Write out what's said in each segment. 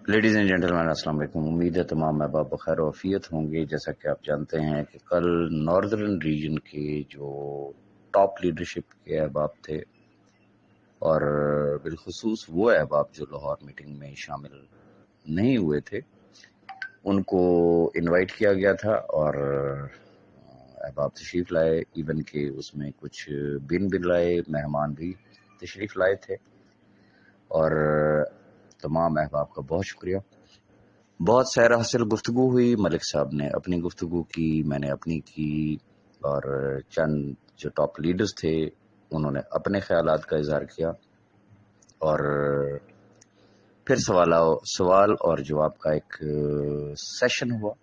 Ladies and gentleman السلام علیکم. امید ہے تمام احباب بخیر و عافیت ہوں گے. جیسا کہ آپ جانتے ہیں کہ کل ناردرن ریجن کے جو ٹاپ لیڈرشپ کے احباب تھے اور بالخصوص وہ احباب جو لاہور میٹنگ میں شامل نہیں ہوئے تھے ان کو انوائٹ کیا گیا تھا اور احباب تشریف لائے. ایون کہ اس میں کچھ بن لائے مہمان بھی تشریف لائے تھے اور تمام احباب کا بہت شکریہ. بہت سیر حاصل گفتگو ہوئی. ملک صاحب نے اپنی گفتگو کی، میں نے اپنی کی، اور چند جو ٹاپ لیڈرز تھے انہوں نے اپنے خیالات کا اظہار کیا اور پھر سوال اور جواب کا ایک سیشن ہوا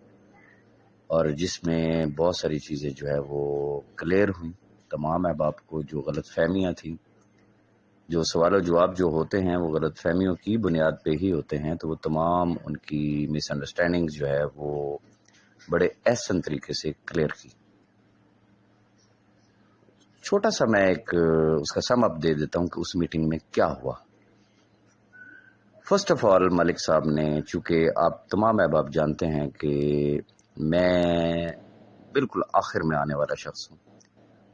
اور جس میں بہت ساری چیزیں جو ہے وہ کلیئر ہوئیں. تمام احباب کو جو غلط فہمیاں تھیں، جو سوال و جواب جو ہوتے ہیں وہ غلط فہمیوں کی بنیاد پہ ہی ہوتے ہیں، تو وہ تمام ان کی مس انڈرسٹینڈنگ جو ہے وہ بڑے احسن طریقے سے کلیئر کی. چھوٹا سا میں ایک اس کا سم اپ دے دیتا ہوں کہ اس میٹنگ میں کیا ہوا. فرسٹ آف آل ملک صاحب نے، چونکہ آپ تمام احباب جانتے ہیں کہ میں بالکل آخر میں آنے والا شخص ہوں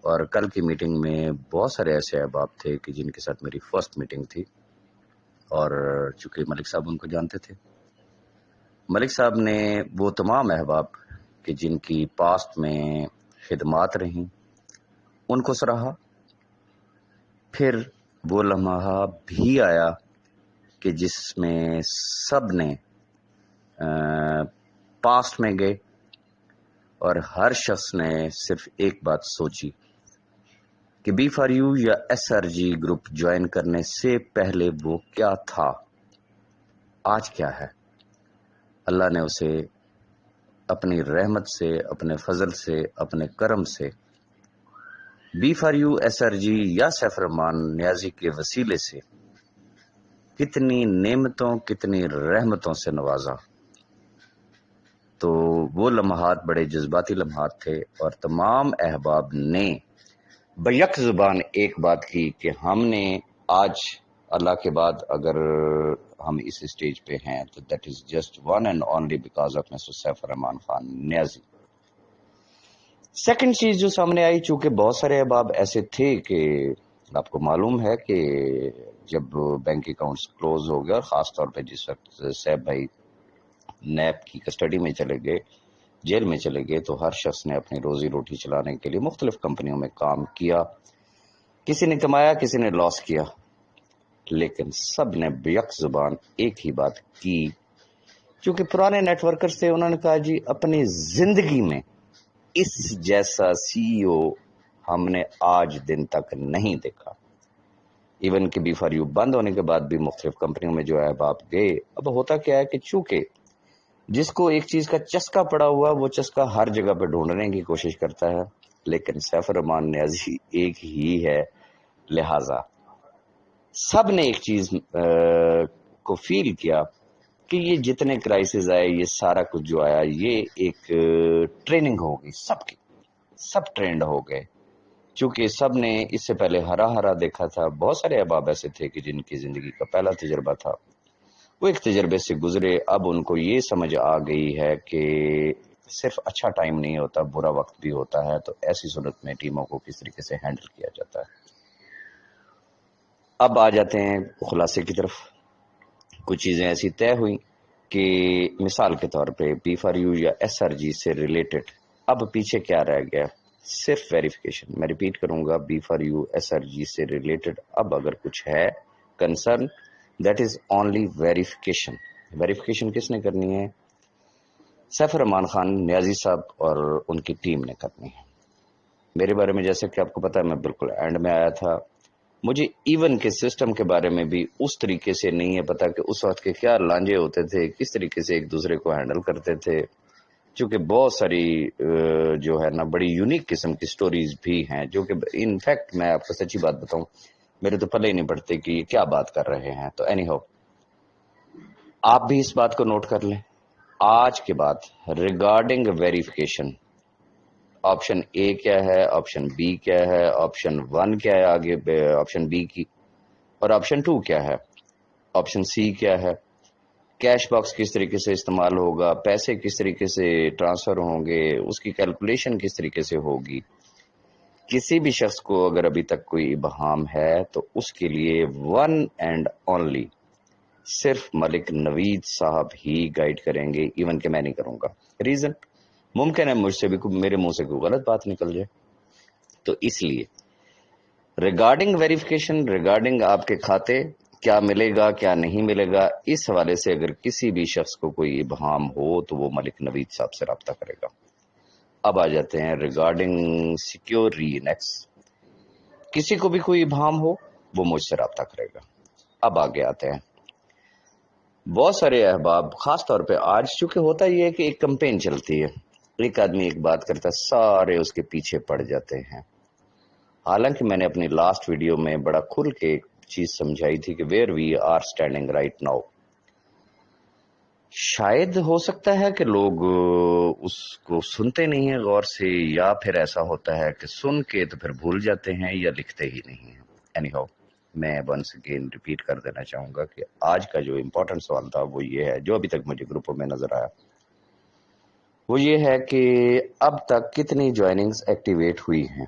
اور کل کی میٹنگ میں بہت سارے ایسے احباب تھے کہ جن کے ساتھ میری فرسٹ میٹنگ تھی اور چونکہ ملک صاحب ان کو جانتے تھے، ملک صاحب نے وہ تمام احباب کہ جن کی پاسٹ میں خدمات رہیں ان کو سراہا. پھر وہ لمحہ بھی آیا کہ جس میں سب نے پاسٹ میں گئے اور ہر شخص نے صرف ایک بات سوچی کہ بی فار یو یا S R G group join کرنے سے پہلے وہ کیا تھا، آج کیا ہے. اللہ نے اسے اپنی رحمت سے، اپنے فضل سے، اپنے کرم سے B for you S R G یا سیف الرحمان نیازی کے وسیلے سے کتنی نعمتوں، کتنی رحمتوں سے نوازا. تو وہ لمحات بڑے جذباتی لمحات تھے اور تمام احباب نے بیک زبان ایک بات کی کہ ہم نے آج اللہ کے بعد اگر ہم اس اسٹیج پہ ہیں تو that is just one and only because of mister Saif ur Rahman Khan Niazi. Second چیز جو سامنے آئی، چونکہ بہت سارے احباب ایسے تھے کہ آپ کو معلوم ہے کہ جب بینک اکاؤنٹس کلوز ہو گئے اور خاص طور پہ جس وقت سیف بھائی نیب کی کسٹڈی میں چلے گئے، جیل میں چلے گئے، تو ہر شخص نے اپنی روزی روٹی چلانے کے لیے مختلف کمپنیوں میں کام کیا. کسی نے کمایا، کسی نے لاس کیا، لیکن سب نے بیک زبان ایک ہی بات کی. چونکہ پرانے نیٹ ورکرز تھے، انہوں نے کہا جی اپنی زندگی میں اس جیسا سی او ہم نے آج دن تک نہیں دیکھا. ایون کہ بی فار یو بند ہونے کے بعد بھی مختلف کمپنیوں میں جو احباب گئے. اب ہوتا کیا ہے کہ چونکہ جس کو ایک چیز کا چسکا پڑا ہوا وہ چسکا ہر جگہ پہ ڈھونڈنے کی کوشش کرتا ہے، لیکن سیف الرحمان نیازی ایک ہی ہے، لہذا سب نے ایک چیز کو فیل کیا کہ یہ جتنے کرائسس آئے، یہ سارا کچھ جو آیا، یہ ایک ٹریننگ ہوگی سب کی. سب ٹرینڈ ہو گئے چونکہ سب نے اس سے پہلے ہرا ہرا دیکھا تھا. بہت سارے احباب ایسے تھے کہ جن کی زندگی کا پہلا تجربہ تھا، وہ ایک تجربے سے گزرے. اب ان کو یہ سمجھ آ گئی ہے کہ صرف اچھا ٹائم نہیں ہوتا، برا وقت بھی ہوتا ہے. تو ایسی صورت میں ٹیموں کو کس طریقے سے ہینڈل کیا جاتا ہے. اب آ جاتے ہیں خلاصے کی طرف. کچھ چیزیں ایسی طے ہوئیں کہ مثال کے طور پہ بی فار یو یا ایس آر جی سے ریلیٹڈ اب پیچھے کیا رہ گیا؟ صرف ویریفیکیشن. میں ریپیٹ کروں گا، B for you S R G سے ریلیٹڈ اب اگر کچھ ہے concern, that is only verification. Verification کس نے کرنی ہے؟ سیف الرحمان خان نیازی صاحب اور ان کی ٹیم نے کرنی ہے. میرے بارے میں جیسے کہ آپ کو پتا ہے میں بالکل اینڈ میں آیا تھا. مجھے ایون کے سسٹم کے بارے میں بھی اس طریقے سے نہیں ہے پتا کہ اس وقت کے کیا لانجے ہوتے تھے، کس طریقے سے ایک دوسرے کو ہینڈل کرتے تھے. چونکہ بہت ساری جو ہے نا بڑی یونیک قسم کی سٹوریز بھی ہیں جو کہ انفیکٹ میں آپ کو سچی بات بتاؤں میرے تو پلے ہی نہیں پڑتے کہ یہ کیا بات کر رہے ہیں. تو اینی ہو، آپ بھی اس بات کو نوٹ کر لیں. آج کے بعد ریگارڈنگ ویریفیکیشن آپشن اے کیا ہے، آپشن بی کیا ہے، آپشن 1 کیا ہے آگے آپشن بی کی، اور آپشن 2 کیا ہے، آپشن سی کیا ہے. کیش باکس کس طریقے سے استعمال ہوگا، پیسے کس طریقے سے ٹرانسفر ہوں گے، اس کی کیلکولیشن کس طریقے سے ہوگی. کسی بھی شخص کو اگر ابھی تک کوئی ابہام ہے تو اس کے لیے ون اینڈ اونلی صرف ملک نوید صاحب ہی گائیڈ کریں گے، ایون کہ میں نہیں کروں گا. ریزن ممکن ہے مجھ سے بھی میرے منہ سے کوئی غلط بات نکل جائے. تو اس لیے ریگارڈنگ ویریفیکیشن، ریگارڈنگ آپ کے کھاتے کیا ملے گا کیا نہیں ملے گا، اس حوالے سے اگر کسی بھی شخص کو کوئی ابہام ہو تو وہ ملک نوید صاحب سے رابطہ کرے گا. اب آ جاتے ہیں ریگارڈنگ سیکیور ری انیکس. کسی کو بھی کوئی ابہام ہو وہ مجھ سے رابطہ کرے گا. اب آگے آتے ہیں. بہت سارے احباب خاص طور پہ آج چونکہ ہوتا یہ ہے کہ ایک کمپین چلتی ہے، ایک آدمی ایک بات کرتا ہے سارے اس کے پیچھے پڑ جاتے ہیں. حالانکہ میں نے اپنی لاسٹ ویڈیو میں بڑا کھل کے ایک چیز سمجھائی تھی کہ where we are standing right now. شاید ہو سکتا ہے کہ لوگ اس کو سنتے نہیں ہیں غور سے، یا پھر ایسا ہوتا ہے کہ سن کے تو پھر بھول جاتے ہیں یا لکھتے ہی نہیں ہیں. اینی ہاؤ میں ونس اگین ریپیٹ کر دینا چاہوں گا کہ آج کا جو امپورٹنٹ سوال تھا وہ یہ ہے، جو ابھی تک مجھے گروپوں میں نظر آیا، وہ یہ ہے کہ اب تک کتنی جوائننگز ایکٹیویٹ ہوئی ہیں.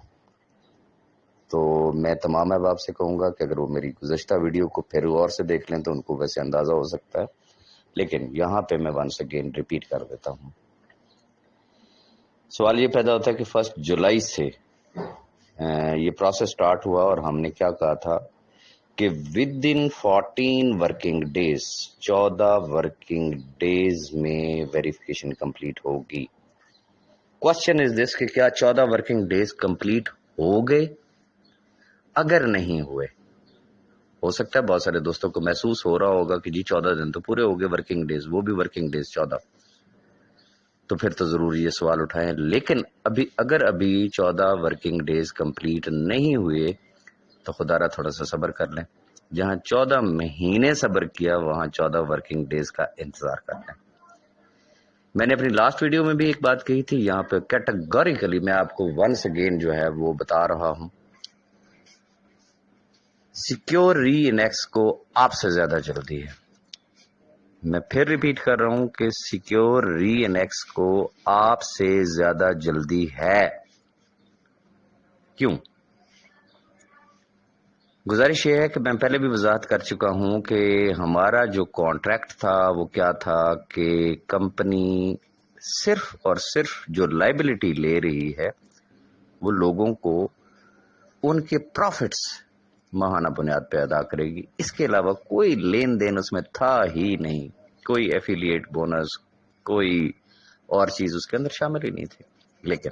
تو میں تمام احباب سے کہوں گا کہ اگر وہ میری گزشتہ ویڈیو کو پھر غور سے دیکھ لیں تو ان کو ویسے اندازہ ہو سکتا ہے، لیکن یہاں پہ میں ونس اگین ریپیٹ کر دیتا ہوں. سوال یہ پیدا ہوتا ہے کہ 1 جولائی سے یہ پروسیس سٹارٹ ہوا اور ہم نے کیا کہا تھا کہ within 14 working days, 14 working days میں ویریفیکیشن کمپلیٹ ہوگی. کوشچن از دس کہ کیا 14 ورکنگ ڈیز کمپلیٹ ہو گئے؟ اگر نہیں ہوئے، ہو سکتا ہے بہت سارے دوستوں کو محسوس ہو رہا ہوگا کہ جی 14 دن تو پورے ہو گئے ورکنگ ڈیز، وہ بھی ورکنگ ڈیز 14، تو پھر تو ضرور یہ سوال اٹھائیں. لیکن اگر ابھی 14 ورکنگ ڈیز کمپلیٹ نہیں ہوئے تو خدا را تھوڑا سا صبر کر لیں. جہاں 14 مہینے صبر کیا وہاں 14 ورکنگ ڈیز کا انتظار کر لیں. میں نے اپنی لاسٹ ویڈیو میں بھی ایک بات کہی تھی، یہاں پہ کیٹیگوریکلی میں آپ کو ونس اگین جو ہے وہ بتا رہا ہوں. سیکیور ری انیکس کو آپ سے زیادہ جلدی ہے. میں پھر ریپیٹ کر رہا ہوں کہ سیکیور ری انیکس کو آپ سے زیادہ جلدی ہے. کیوں؟ گزارش یہ ہے کہ میں پہلے بھی وضاحت کر چکا ہوں کہ ہمارا جو کانٹریکٹ تھا وہ کیا تھا کہ کمپنی صرف اور صرف جو لائبلٹی لے رہی ہے وہ لوگوں کو ان کے پروفٹس ماہانہ بنیاد پہ ادا کرے گی. اس کے علاوہ کوئی لین دین اس میں تھا ہی نہیں، کوئی ایفیلیٹ بونس، کوئی اور چیز اس کے اندر شامل ہی نہیں تھی. لیکن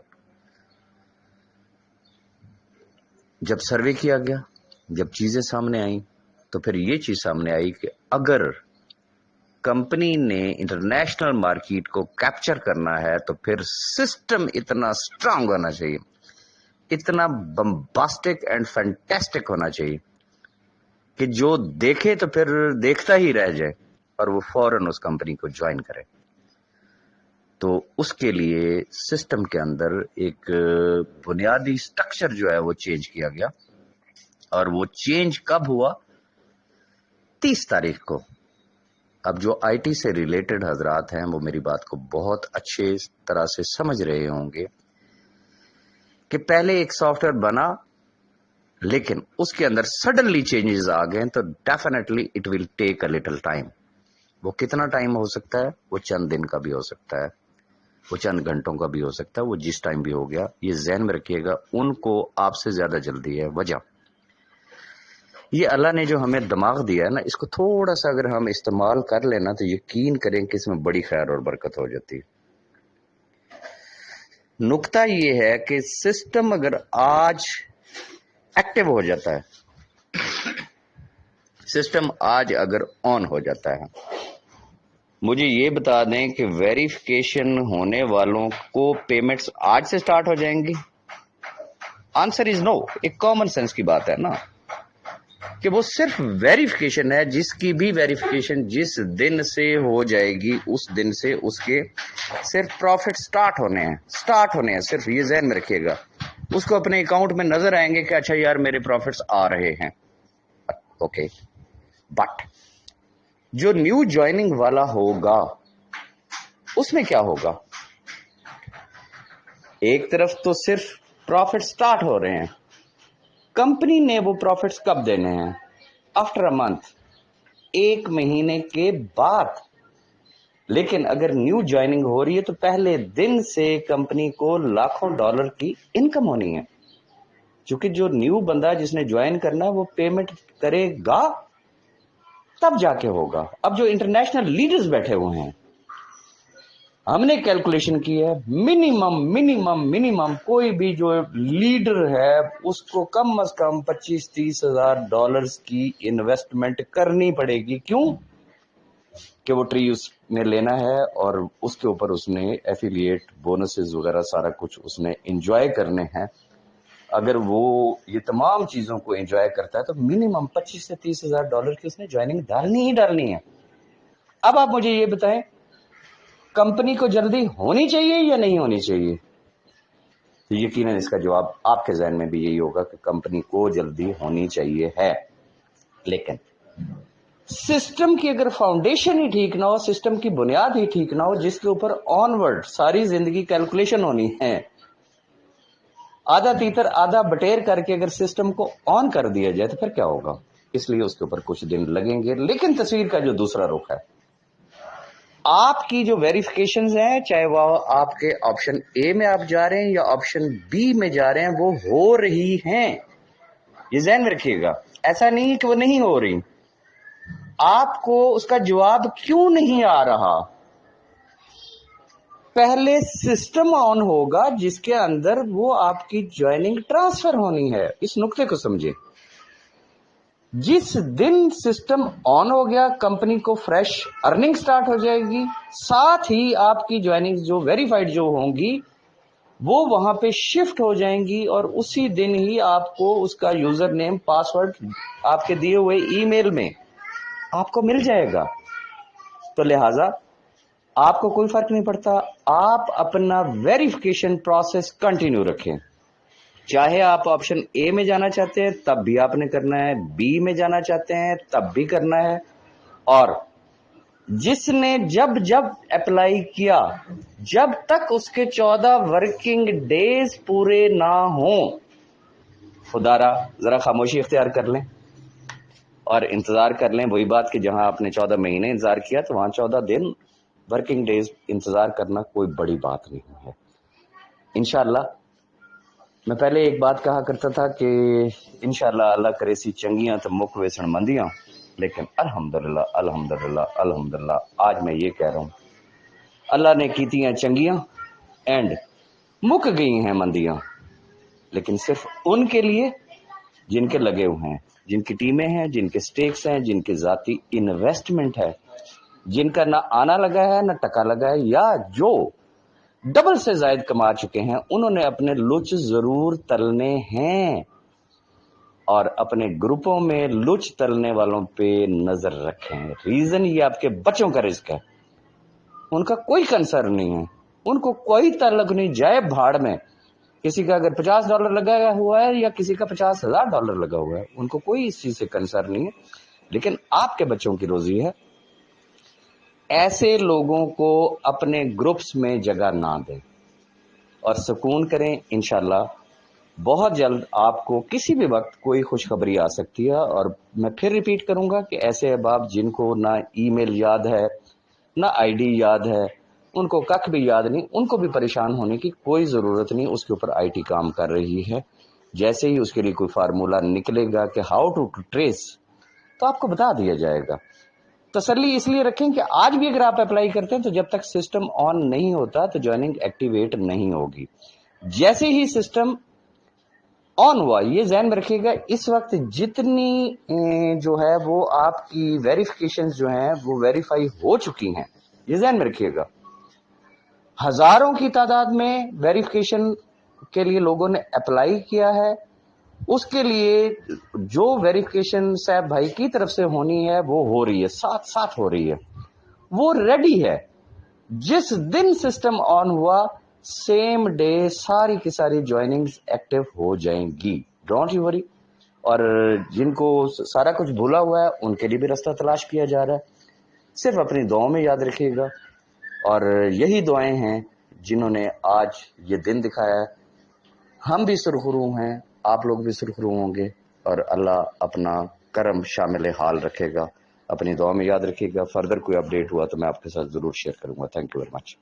جب سروے کیا گیا، جب چیزیں سامنے آئیں تو پھر یہ چیز سامنے آئی کہ اگر کمپنی نے انٹرنیشنل مارکیٹ کو کیپچر کرنا ہے تو پھر سسٹم اتنا اسٹرانگ ہونا چاہیے، اتنا بمباسٹک اینڈ فینٹاسٹک ہونا چاہیے کہ جو دیکھے تو پھر دیکھتا ہی رہ جائے اور وہ فوراً اس کمپنی کو جوائن کرے. تو اس کے لیے سسٹم کے اندر ایک بنیادی سٹرکچر جو ہے وہ چینج کیا گیا. اور وہ چینج کب ہوا؟ 30 تاریخ کو. اب جو آئی ٹی سے ریلیٹڈ حضرات ہیں وہ میری بات کو بہت اچھے طرح سے سمجھ رہے ہوں گے کہ پہلے ایک سافٹ ویئر بنا لیکن اس کے اندر سڈنلی چینجز آ گئے تو definitely it will take a little time. وہ کتنا ٹائم ہو سکتا ہے؟ وہ چند دن کا بھی ہو سکتا ہے، وہ چند گھنٹوں کا بھی ہو سکتا ہے، وہ جس ٹائم بھی ہو گیا. یہ ذہن میں رکھیے گا، ان کو آپ سے زیادہ جلدی ہے. وجہ یہ اللہ نے جو ہمیں دماغ دیا ہے نا، اس کو تھوڑا سا اگر ہم استعمال کر لینا تو یقین کریں کہ اس میں بڑی خیر اور برکت ہو جاتی ہے. نقطہ یہ ہے کہ سسٹم اگر آج ایکٹیو ہو جاتا ہے، سسٹم آج اگر آن ہو جاتا ہے، مجھے یہ بتا دیں کہ ویریفیکیشن ہونے والوں کو پیمنٹس آج سے سٹارٹ ہو جائیں گی؟ آنسر از نو. ایک کامن سینس کی بات ہے نا کہ وہ صرف ویریفیکیشن ہے، جس کی بھی ویریفیکیشن جس دن سے ہو جائے گی اس دن سے اس کے صرف پروفٹ سٹارٹ ہونے ہیں. صرف یہ ذہن میں رکھیے گا. اس کو اپنے اکاؤنٹ میں نظر آئیں گے کہ اچھا یار میرے پروفٹس آ رہے ہیں. اوکے، بٹ جو نیو جوائننگ والا ہوگا اس میں کیا ہوگا؟ ایک طرف تو صرف پروفٹ سٹارٹ ہو رہے ہیں، کمپنی نے وہ پروفٹس کب دینے ہیں؟ آفٹر اے منتھ، 1 مہینے کے بعد۔ لیکن اگر نیو جوائننگ ہو رہی ہے تو پہلے دن سے کمپنی کو لاکھوں ڈالر کی انکم ہونی ہے، چونکہ جو نیو بندہ جس نے جوائن کرنا ہے وہ پیمنٹ کرے گا تب جا کے ہوگا۔ اب جو انٹرنیشنل لیڈرز بیٹھے ہوئے ہیں، ہم نے کیلکولیشن کی ہے، منیمم کوئی بھی جو لیڈر ہے اس کو کم از کم 25-30 ہزار ڈالرز کی انویسٹمنٹ کرنی پڑے گی۔ کیوں؟ کہ وہ ٹری اس نے لینا ہے اور اس کے اوپر اس نے ایفیلیٹ بونسز وغیرہ سارا کچھ اس نے انجوائے کرنے ہیں۔ اگر وہ یہ تمام چیزوں کو انجوائے کرتا ہے تو منیمم 25 سے 30 ہزار ڈالر کی اس نے جوائننگ ڈالنی ہے۔ اب آپ مجھے یہ بتائیں، کمپنی کو جلدی ہونی چاہیے یا نہیں ہونی چاہیے؟ تو یقیناً اس کا جواب آپ کے ذہن میں بھی یہی ہوگا کہ کمپنی کو جلدی ہونی چاہیے ہے، لیکن سسٹم کی اگر فاؤنڈیشن ہی ٹھیک نہ ہو، سسٹم کی بنیاد ہی ٹھیک نہ ہو، جس کے اوپر آنورڈ ساری زندگی کیلکولیشن ہونی ہے، آدھا تیتر آدھا بٹیر کر کے اگر سسٹم کو آن کر دیا جائے تو پھر کیا ہوگا؟ اس لیے اس کے اوپر کچھ دن لگیں گے۔ لیکن تصویر کا جو دوسرا رخ ہے، آپ کی جو ویریفیکیشنز ہیں، چاہے وہ آپ کے آپشن اے میں آپ جا رہے ہیں یا آپشن بی میں جا رہے ہیں، وہ ہو رہی ہیں۔ یہ ذہن میں رکھیے گا، ایسا نہیں کہ وہ نہیں ہو رہی۔ آپ کو اس کا جواب کیوں نہیں آ رہا؟ پہلے سسٹم آن ہوگا جس کے اندر وہ آپ کی جوائننگ ٹرانسفر ہونی ہے۔ اس نقطے کو سمجھے، جس دن سسٹم آن ہو گیا کمپنی کو فریش ارننگ سٹارٹ ہو جائے گی، ساتھ ہی آپ کی جوائننگ جو ویریفائڈ جو ہوں گی وہ وہاں پہ شفٹ ہو جائیں گی، اور اسی دن ہی آپ کو اس کا یوزر نیم پاسورڈ آپ کے دیے ہوئے ای میل میں آپ کو مل جائے گا۔ تو لہٰذا آپ کو کوئی فرق نہیں پڑتا، آپ اپنا ویریفیکیشن پروسیس کنٹینیو رکھیں۔ چاہے آپ آپشن اے میں جانا چاہتے ہیں تب بھی آپ نے کرنا ہے، بی میں جانا چاہتے ہیں تب بھی کرنا ہے، اور جس نے جب اپلائی کیا، جب تک اس کے 14 ورکنگ ڈیز پورے نہ ہوں، خدارا ذرا خاموشی اختیار کر لیں اور انتظار کر لیں۔ وہی بات کہ جہاں آپ نے 14 مہینے انتظار کیا تو وہاں 14 دن ورکنگ ڈیز انتظار کرنا کوئی بڑی بات نہیں ہے۔ انشاءاللہ میں پہلے ایک بات کہا کرتا تھا کہ انشاءاللہ اللہ کرے سی چنگیاں تو مک ویسن مندیاں، لیکن الحمدللہ آج میں یہ کہہ رہا ہوں، اللہ نے کیتیاں چنگیاں اینڈ مک گئی ہیں مندیاں، لیکن صرف ان کے لیے جن کے لگے ہوئے ہیں، جن کی ٹیمیں ہیں، جن کے سٹیکس ہیں، جن کی ذاتی انویسٹمنٹ ہے، جن کا نہ آنا لگا ہے نہ ٹکا لگا ہے، یا جو ڈبل سے زائد کما چکے ہیں، انہوں نے اپنے لچ ضرور تلنے ہیں، اور اپنے گروپوں میں لچ تلنے والوں پہ نظر رکھیں۔ ریزن یہ آپ کے بچوں کا رزق ہے، ان کا کوئی کنسرن نہیں ہے، ان کو کوئی تعلق نہیں، جائے بھاڑ میں۔ کسی کا اگر $50 لگا ہوا ہے یا کسی کا $50,000 لگا ہوا ہے، ان کو کوئی اس چیز سے کنسرن نہیں ہے، لیکن آپ کے بچوں کی روزی ہے۔ ایسے لوگوں کو اپنے گروپس میں جگہ نہ دیں اور سکون کریں۔ انشاءاللہ بہت جلد آپ کو کسی بھی وقت کوئی خوشخبری آ سکتی ہے، اور میں پھر ریپیٹ کروں گا کہ ایسے احباب جن کو نہ ای میل یاد ہے نہ آئی ڈی یاد ہے، ان کو ککھ بھی یاد نہیں، ان کو بھی پریشان ہونے کی کوئی ضرورت نہیں۔ اس کے اوپر آئی ٹی کام کر رہی ہے، جیسے ہی اس کے لیے کوئی فارمولا نکلے گا کہ ہاؤ ٹو ٹریس تو آپ کو بتا دیا جائے گا۔ تسلی اس لیے رکھیں کہ آج بھی اگر آپ اپلائی کرتے ہیں تو جب تک سسٹم آن نہیں ہوتا تو جوائننگ ایکٹیویٹ نہیں ہوگی۔ جیسے ہی سسٹم آن ہوا، یہ ذہن میں رکھیے گا، اس وقت جتنی جو ہے وہ آپ کی ویریفیکیشن جو ہیں وہ ویریفائی ہو چکی ہیں، یہ ذہن میں رکھیے گا۔ ہزاروں کی تعداد میں ویریفیکیشن کے لیے لوگوں نے اپلائی کیا ہے، اس کے لیے جو ویریفیکیشن صاحب بھائی کی طرف سے ہونی ہے وہ ہو رہی ہے، ساتھ ہو رہی ہے، وہ ریڈی ہے۔ جس دن سسٹم آن ہوا سیم ڈے ساری کی ساری جوائننگز ایکٹیو ہو جائیں گی، ڈونٹ یو وری۔ اور جن کو سارا کچھ بھولا ہوا ہے ان کے لیے بھی راستہ تلاش کیا جا رہا ہے۔ صرف اپنی دعاؤں میں یاد رکھیے گا، اور یہی دعائیں ہیں جنہوں نے آج یہ دن دکھایا ہے۔ ہم بھی سرخرو ہیں، آپ لوگ بھی سرخرو ہوں گے، اور اللہ اپنا کرم شامل حال رکھے گا۔ اپنی دعا میں یاد رکھیے گا۔ فردر کوئی اپڈیٹ ہوا تو میں آپ کے ساتھ ضرور شیئر کروں گا۔ Thank you very much.